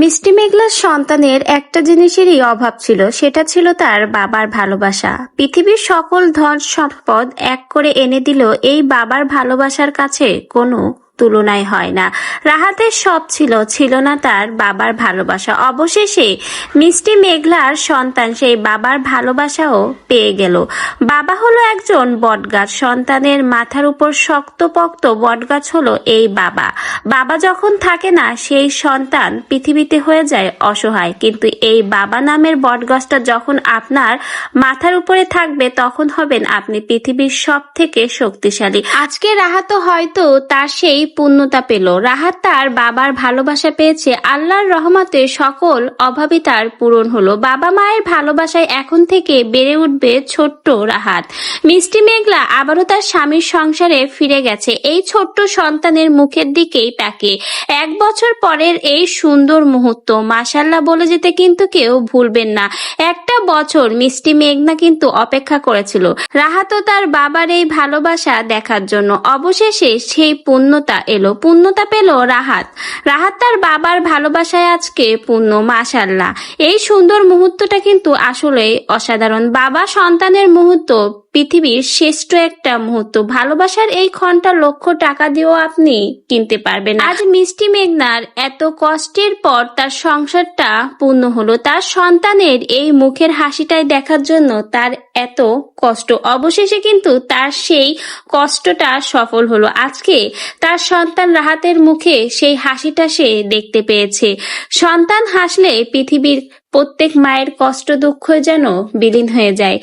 মিষ্টি মেঘলার সন্তানের একটা জিনিসেরই অভাব ছিল, সেটা ছিল তার বাবার ভালোবাসা। পৃথিবীর সকল ধন সম্পদ এক করে এনে দিল, এই বাবার ভালোবাসার কাছে কোনো তুলনায় হয় না। রাহাতের সব ছিল, ছিল না তার বাবার ভালোবাসা। অবশেষে মিষ্টি মেঘলার সন্তান সেই বাবার ভালোবাসাও পেয়ে গেল। বাবা হলো একজন বটগাছ, সন্তানের মাথার উপর শক্তপোক্ত বটগাছ হলো এই বাবা। বাবা যখন থাকে না, সেই সন্তান পৃথিবীতে হয়ে যায় অসহায়। কিন্তু এই বাবা নামের বটগাছটা যখন আপনার মাথার উপরে থাকবে, তখন হবেন আপনি পৃথিবীর সব থেকে শক্তিশালী। আজকে রাহাত হয়তো তার সেই পূর্ণতা পেল। রাহাত তার বাবার ভালোবাসা পেয়েছে, আল্লাহর রহমতে সকল অভাবই তার পূরণ হলো। বাবা মায়ের ভালোবাসায় এখন থেকে বেড়ে উঠবে ছোট্ট রাহাত। মিষ্টি মেঘলা আবারও তার স্বামীর সংসারে ফিরে গেছে এই ছোট্ট সন্তানের মুখের দিকেই তাকে। 1 বছর পরের এই সুন্দর মুহূর্ত মাশাআল্লাহ বলে যেতে কিন্তু কেউ ভুলবেন না। একটা বছর মিষ্টি মেঘনা কিন্তু অপেক্ষা করেছিল রাহাতও তার বাবার এই ভালোবাসা দেখার জন্য। অবশেষে সেই পূর্ণতা এলো, পূর্ণতা পেল রাহাত। রাহাত তার বাবার ভালোবাসায় আজকে পূর্ণ। মাশাআল্লাহ, এই সুন্দর মুহূর্তটা কিন্তু আসলে অসাধারণ। বাবা সন্তানের মুহূর্ত পৃথিবীর শ্রেষ্ঠ একটা মুহূর্ত। ভালোবাসার এই ক্ষণটা লক্ষ টাকা দিয়েও আপনি কিনতে পারবেন না। আজ মিষ্টি মেঘনার এত কষ্টের পর তার সংসারটা পূর্ণ হলো। তার সন্তানের এই মুখের হাসিটাই দেখার জন্য তার এত কষ্ট, অবশেষে কিন্তু তার সেই কষ্টটা সফল হলো। আজকে তার সন্তান রাহাতের মুখে সেই হাসিটা সে দেখতে পেয়েছে। সন্তান হাসলে পৃথিবীর প্রত্যেক মায়ের কষ্ট দুঃখ যেন বিলীন হয়ে যায়।